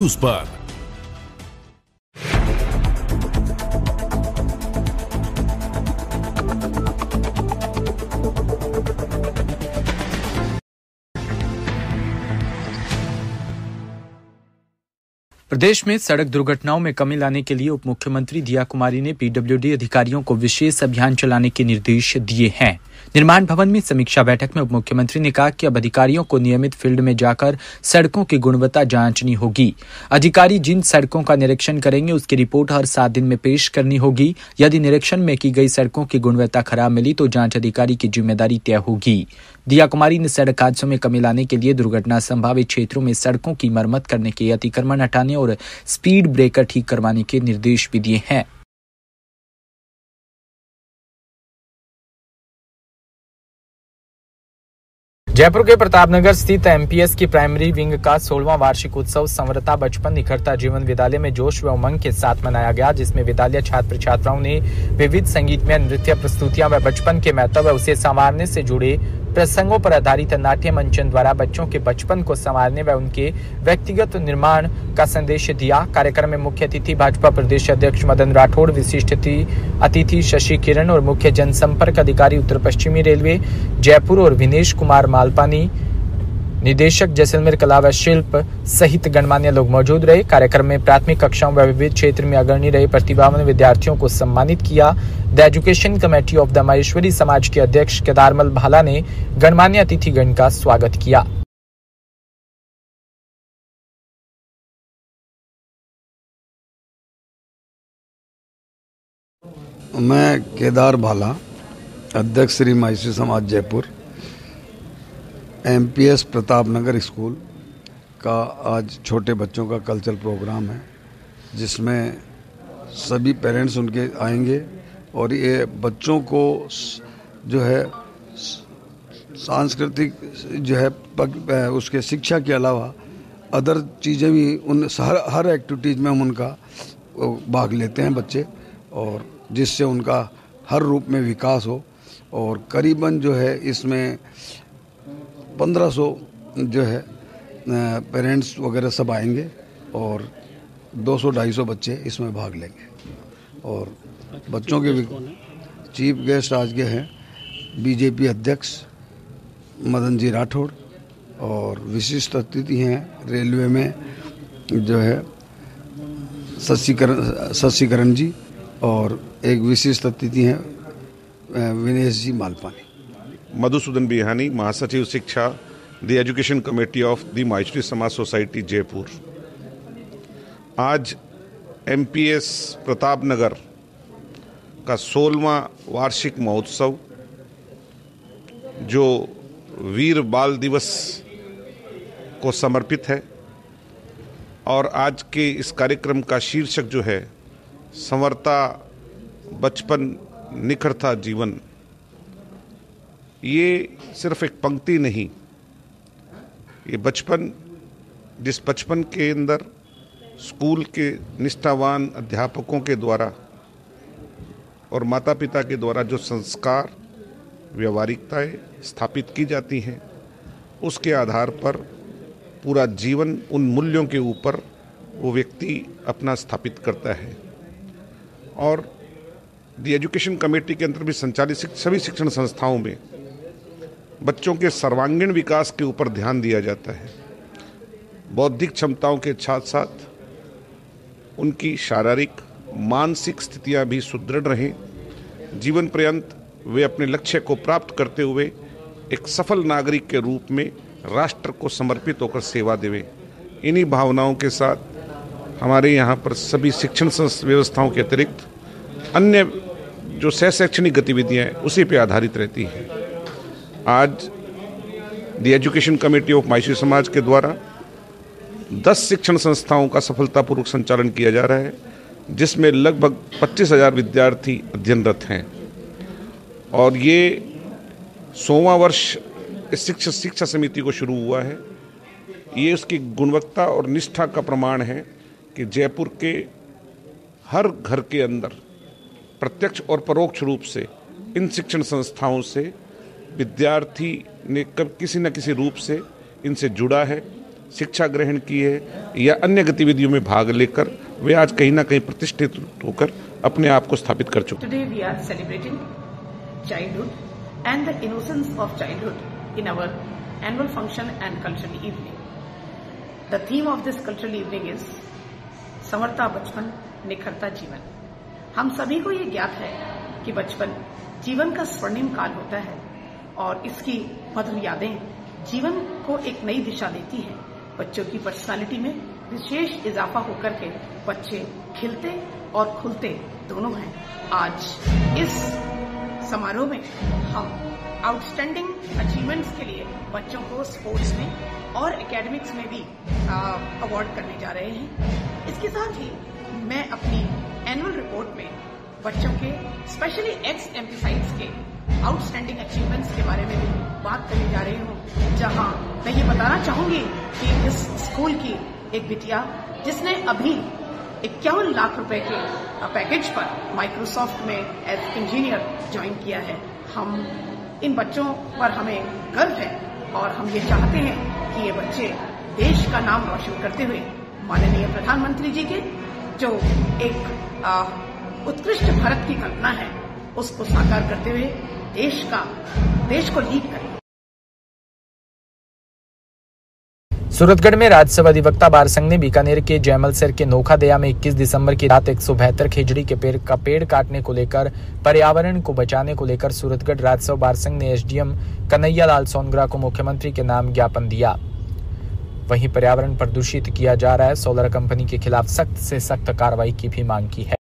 उस पर प्रदेश में सड़क दुर्घटनाओं में कमी लाने के लिए उप मुख्यमंत्री दिया कुमारी ने पीडब्ल्यूडी अधिकारियों को विशेष अभियान चलाने के निर्देश दिए हैं। निर्माण भवन में समीक्षा बैठक में उप मुख्यमंत्री ने कहा कि अब अधिकारियों को नियमित फील्ड में जाकर सड़कों की गुणवत्ता जांचनी होगी। अधिकारी जिन सड़कों का निरीक्षण करेंगे उसकी रिपोर्ट हर 7 दिन में पेश करनी होगी। यदि निरीक्षण में की गई सड़कों की गुणवत्ता खराब मिली तो जांच अधिकारी की जिम्मेदारी तय होगी। दिया कुमारी ने सड़क हादसों में कमी लाने के लिए दुर्घटना संभावित क्षेत्रों में सड़कों की मरम्मत करने के, अतिक्रमण हटाने और स्पीड ब्रेकर ठीक करवाने के निर्देश भी दिए हैं। जयपुर के प्रतापनगर स्थित एमपीएस की प्राइमरी विंग का 16वां वार्षिक उत्सव संवरता बचपन निखरता जीवन विद्यालय में जोश व उमंग के साथ मनाया गया, जिसमें विद्यालय छात्र छात्राओं ने विविध संगीतमय नृत्य प्रस्तुतियां व बचपन के महत्व व उसे संवारने से जुड़े प्रसंगों पर आधारित नाट्य मंचन द्वारा बच्चों के बचपन को संवारने व उनके व्यक्तिगत निर्माण का संदेश दिया। कार्यक्रम में मुख्य अतिथि भाजपा प्रदेश अध्यक्ष मदन राठौड़, विशिष्ट अतिथि शशि किरण और मुख्य जनसंपर्क अधिकारी उत्तर पश्चिमी रेलवे जयपुर और विनेश कुमार मालपानी, निदेशक जैसलमेर कला व शिल्प सहित गणमान्य लोग मौजूद रहे। कार्यक्रम में प्राथमिक कक्षाओं व विविध क्षेत्र में अग्रणी रहे प्रतिभावान विद्यार्थियों को सम्मानित किया। The education committee of the Maheshwari समाज के अध्यक्ष केदारमल भाला ने गणमान्य अतिथिगण का स्वागत किया। मैं केदार भाला, अध्यक्ष श्री माहेश्वरी समाज जयपुर, एमपीएस प्रतापनगर स्कूल का आज छोटे बच्चों का कल्चरल प्रोग्राम है, जिसमें सभी पेरेंट्स उनके आएंगे और ये बच्चों को जो है सांस्कृतिक जो है उसके शिक्षा के अलावा अदर चीज़ें भी उन हर एक्टिविटीज़ में हम उनका भाग लेते हैं बच्चे, और जिससे उनका हर रूप में विकास हो। और करीबन जो है इसमें 1500 जो है पेरेंट्स वगैरह सब आएंगे और 200-250 बच्चे इसमें भाग लेंगे। और बच्चों के चीफ गेस्ट आज के हैं बीजेपी अध्यक्ष मदन जी राठौड़, और विशिष्ट अतिथि हैं रेलवे में जो है शशिकरण जी, और एक विशिष्ट अतिथि हैं विनेश जी मालपानी। मधुसूदन बिहानी, महासचिव शिक्षा, the education committee of the Maheshwari समाज सोसाइटी जयपुर। आज एमपीएस प्रतापनगर का 16वां वार्षिक महोत्सव, जो वीर बाल दिवस को समर्पित है, और आज के इस कार्यक्रम का शीर्षक जो है संवरता बचपन निखरता जीवन। ये सिर्फ एक पंक्ति नहीं, ये बचपन, जिस बचपन के अंदर स्कूल के निष्ठावान अध्यापकों के द्वारा और माता पिता के द्वारा जो संस्कार व्यवहारिकताएं स्थापित की जाती हैं, उसके आधार पर पूरा जीवन उन मूल्यों के ऊपर वो व्यक्ति अपना स्थापित करता है। और द एजुकेशन कमेटी के अंतर्गत संचालित सभी शिक्षण संस्थाओं में बच्चों के सर्वांगीण विकास के ऊपर ध्यान दिया जाता है। बौद्धिक क्षमताओं के साथ साथ उनकी शारीरिक मानसिक स्थितियां भी सुदृढ़ रहें, जीवन पर्यंत वे अपने लक्ष्य को प्राप्त करते हुए एक सफल नागरिक के रूप में राष्ट्र को समर्पित होकर सेवा देवें। इन्हीं भावनाओं के साथ हमारे यहाँ पर सभी शिक्षण व्यवस्थाओं के अतिरिक्त अन्य जो शैक्षणिक गतिविधियाँ हैं उसी पर आधारित रहती हैं। आज the education committee of Maheshwari समाज के द्वारा 10 शिक्षण संस्थाओं का सफलतापूर्वक संचालन किया जा रहा है, जिसमें लगभग 25,000 विद्यार्थी अध्ययनरत हैं। और ये 100वां वर्ष इस शिक्षा समिति को शुरू हुआ है। ये उसकी गुणवत्ता और निष्ठा का प्रमाण है कि जयपुर के हर घर के अंदर प्रत्यक्ष और परोक्ष रूप से इन शिक्षण संस्थाओं से विद्यार्थी ने किसी न किसी रूप से इनसे जुड़ा है शिक्षा ग्रहण की है या अन्य गतिविधियों में भाग लेकर वे आज कहीं ना कहीं प्रतिष्ठित होकर अपने आप को स्थापित कर चुके। Today we are celebrating childhood and the innocence of childhood in our annual function and cultural evening. The theme of this cultural evening is संवरता बचपन निखरता जीवन। हम सभी को ये ज्ञात है कि बचपन जीवन का स्वर्णिम काल होता है और इसकी मधुर यादें जीवन को एक नई दिशा देती हैं। बच्चों की पर्सनालिटी में विशेष इजाफा होकर के बच्चे खिलते और खुलते दोनों हैं। आज इस समारोह में हम आउटस्टैंडिंग अचीवमेंट्स के लिए बच्चों को स्पोर्ट्स में और एकेडमिक्स में भी अवार्ड करने जा रहे हैं। इसके साथ ही मैं अपनी एनुअल रिपोर्ट में बच्चों के स्पेशली एक्स एम्प्लीफाइड्स के आउटस्टैंडिंग अचीवमेंट्स के बारे में भी बात करने जा रही हूँ, जहां मैं ये बताना चाहूंगी कि इस स्कूल की एक बिटिया जिसने अभी 51 लाख रुपए के पैकेज पर माइक्रोसॉफ्ट में एज इंजीनियर ज्वाइन किया है। हम इन बच्चों पर हमें गर्व है और हम ये चाहते हैं कि ये बच्चे देश का नाम रोशन करते हुए माननीय प्रधानमंत्री जी के जो एक उत्कृष्ट भारत की कल्पना है उसको साकार करते हुए देश को लीड करें। सूरतगढ़ में राज्यसभा अधिवक्ता बार संघ ने बीकानेर के जयमलसर के नोखादया में 21 दिसंबर की रात 172 खेजड़ी के पेड़ काटने को लेकर पर्यावरण को बचाने को लेकर सूरतगढ़ राज्यसभा बार संघ ने एसडीएम कन्हैया लाल सोनग्रा को मुख्यमंत्री के नाम ज्ञापन दिया। वहीं पर्यावरण प्रदूषित किया जा रहा है, सोलर कंपनी के खिलाफ सख्त से सख्त कार्रवाई की भी मांग की है।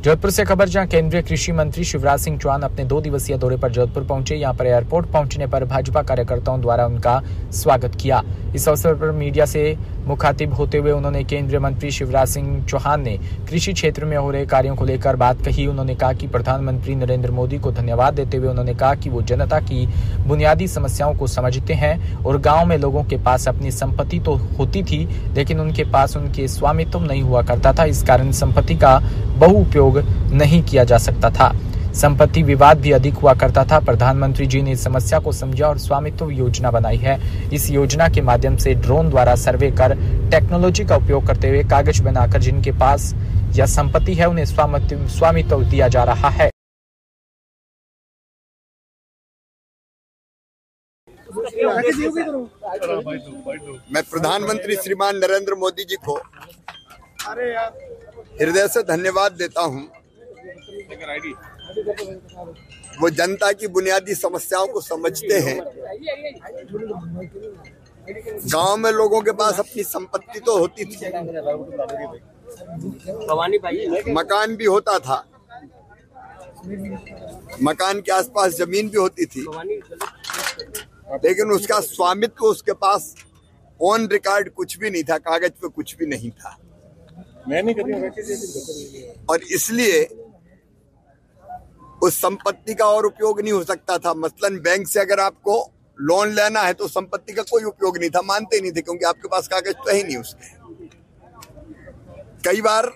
जोधपुर से खबर, जहां केंद्रीय कृषि मंत्री शिवराज सिंह चौहान अपने 2 दिवसीय दौरे पर जोधपुर पहुंचे। यहां पर एयरपोर्ट पहुंचने पर भाजपा कार्यकर्ताओं द्वारा उनका स्वागत किया। इस अवसर पर मीडिया से मुखातिब होते हुए उन्होंने केंद्रीय मंत्री शिवराज सिंह चौहान ने कृषि क्षेत्र में हो रहे कार्यों को लेकर बात कही। उन्होंने कहा कि प्रधानमंत्री नरेंद्र मोदी को धन्यवाद देते हुए उन्होंने कहा कि वो जनता की बुनियादी समस्याओं को समझते हैं और गाँव में लोगों के पास अपनी संपत्ति तो होती थी, लेकिन उनके पास उनके स्वामित्व नहीं हुआ करता था। इस कारण संपत्ति का बहुउपयोग नहीं किया जा सकता था, संपत्ति विवाद भी अधिक हुआ करता था। प्रधानमंत्री जी ने इस समस्या को समझा और स्वामित्व योजना बनाई है। इस योजना के माध्यम से ड्रोन द्वारा सर्वे कर टेक्नोलॉजी का उपयोग करते हुए कागज बनाकर जिनके पास यह संपत्ति है उन्हें स्वामित्व दिया जा रहा है। मैं प्रधानमंत्री श्रीमान नरेंद्र मोदी जी को हृदय से धन्यवाद देता हूं। वो जनता की बुनियादी समस्याओं को समझते हैं। गांव में लोगों के पास अपनी संपत्ति तो होती थी, मकान भी होता था, मकान के आसपास जमीन भी होती थी, लेकिन उसका स्वामित्व उसके पास ऑन रिकॉर्ड कुछ भी नहीं था, कागज पे कुछ भी नहीं था। और इसलिए उस संपत्ति का और उपयोग नहीं हो सकता था। मसलन बैंक से अगर आपको लोन लेना है तो संपत्ति का कोई उपयोग नहीं था, मानते ही नहीं थे, क्योंकि आपके पास कागज तो है ही नहीं उसके। कई बार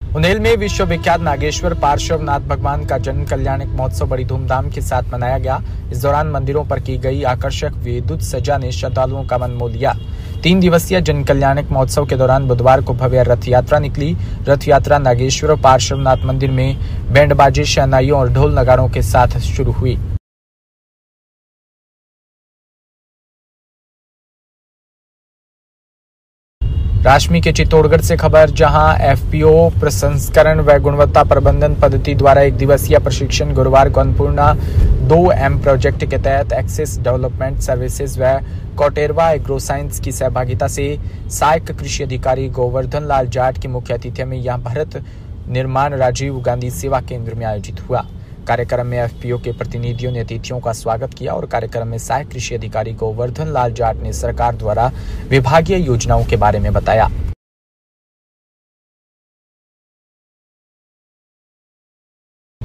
उन्हेल में विश्वविख्यात नागेश्वर पार्श्वनाथ भगवान का जन्म कल्याणक महोत्सव बड़ी धूमधाम के साथ मनाया गया। इस दौरान मंदिरों पर की गई आकर्षक विद्युत सजा ने श्रद्धालुओं का मन मोह लिया। 3 दिवसीय जन कल्याणक महोत्सव के दौरान बुधवार को भव्य रथ यात्रा निकली। रथ यात्रा नागेश्वर पार्श्वनाथ मंदिर में बैंड बाजे, शहनाइयों और ढोल नगाड़ों के साथ शुरू हुई। राशमी के चित्तौड़गढ़ से खबर, जहां एफपीओ प्रसंस्करण व गुणवत्ता प्रबंधन पद्धति द्वारा 1 दिवसीय प्रशिक्षण गुरुवार को अन्नपूर्णा 2M प्रोजेक्ट के तहत एक्सेस डेवलपमेंट सर्विसेज व कोटेरवा एग्रो साइंस की सहभागिता से सहायक कृषि अधिकारी गोवर्धन लाल जाट की मुख्य अतिथि में यहां भारत निर्माण राजीव गांधी सेवा केंद्र में आयोजित हुआ। कार्यक्रम में एफपीओ के प्रतिनिधियों ने अतिथियों का स्वागत किया और कार्यक्रम में सहायक कृषि अधिकारी गोवर्धन लाल जाट ने सरकार द्वारा विभागीय योजनाओं के बारे में बताया।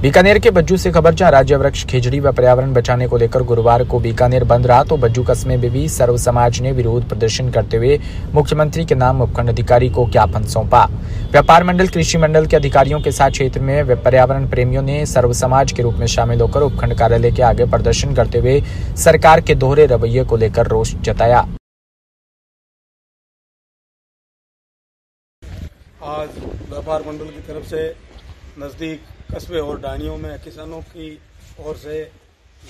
बीकानेर के बज्जू से खबर, जहां राज्य वृक्ष खेजड़ी व पर्यावरण बचाने को लेकर गुरुवार को बीकानेर बंद रहा, तो बज्जू कस्बे में भी सर्व समाज ने विरोध प्रदर्शन करते हुए मुख्यमंत्री के नाम उपखंड अधिकारी को ज्ञापन सौंपा। व्यापार मंडल, कृषि मंडल के अधिकारियों के साथ क्षेत्र में पर्यावरण प्रेमियों ने सर्व समाज के रूप में शामिल होकर उपखंड कार्यालय के आगे प्रदर्शन करते हुए सरकार के दोहरे रवैये को लेकर रोष जताया। आज व्यापार मंडल की तरफ से नज़दीक कस्बे और ढाणियों में किसानों की ओर से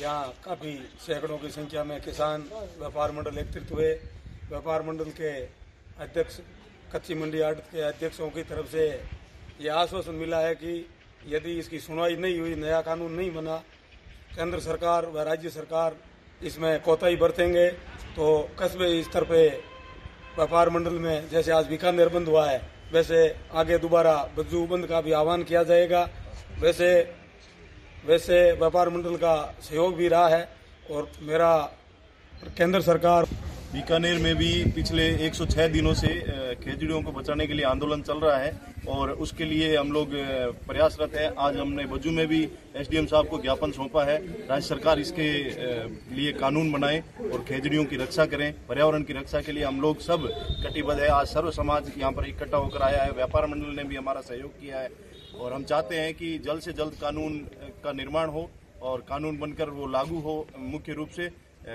यहाँ काफ़ी सैकड़ों की संख्या में किसान व्यापार मंडल एकत्रित हुए। व्यापार मंडल के अध्यक्ष, कच्ची मंडी आड़त के अध्यक्षों की तरफ से यह आश्वासन मिला है कि यदि इसकी सुनवाई नहीं हुई, नया कानून नहीं बना, केंद्र सरकार व राज्य सरकार इसमें कोताही बरतेंगे तो कस्बे स्तर पे व्यापार मंडल में जैसे आज बीकानेर बंद हुआ है, वैसे आगे दोबारा बज्जू बंद का भी आह्वान किया जाएगा। वैसे व्यापार मंडल का सहयोग भी रहा है और मेरा केंद्र सरकार। बीकानेर में भी पिछले 106 दिनों से खेजड़ियों को बचाने के लिए आंदोलन चल रहा है और उसके लिए हम लोग प्रयासरत हैं। आज हमने बज्जू में भी एसडीएम साहब को ज्ञापन सौंपा है। राज्य सरकार इसके लिए कानून बनाए और खेजड़ियों की रक्षा करें। पर्यावरण की रक्षा के लिए हम लोग सब कटिबद्ध है। आज सर्व समाज यहाँ पर इकट्ठा होकर आया है। व्यापार मंडल ने भी हमारा सहयोग किया है और हम चाहते हैं कि जल्द से जल्द कानून का निर्माण हो और कानून बनकर वो लागू हो मुख्य रूप से।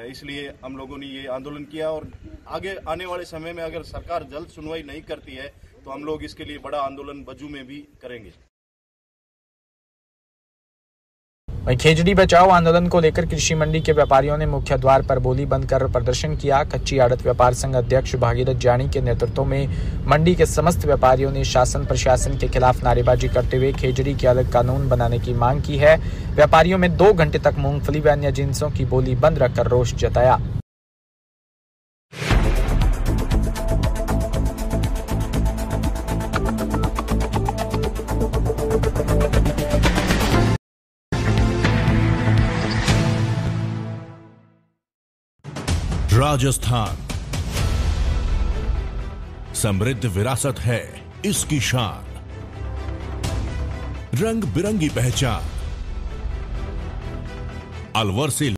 इसलिए हम लोगों ने ये आंदोलन किया और आगे आने वाले समय में अगर सरकार जल्द सुनवाई नहीं करती है तो हम लोग इसके लिए बड़ा आंदोलन बज्जू में भी करेंगे। वहीं खेजड़ी बचाओ आंदोलन को लेकर कृषि मंडी के व्यापारियों ने मुख्य द्वार पर बोली बंद कर प्रदर्शन किया। कच्ची आड़त व्यापार संघ अध्यक्ष भागीरथ जानी के नेतृत्व में मंडी के समस्त व्यापारियों ने शासन प्रशासन के खिलाफ नारेबाजी करते हुए खेजड़ी के अलग कानून बनाने की मांग की है। व्यापारियों में 2 घंटे तक मूंगफली व अन्य जिन्सों की बोली बंद रखकर रोष जताया। राजस्थान समृद्ध विरासत है इसकी शान, रंग बिरंगी पहचान। अलवर से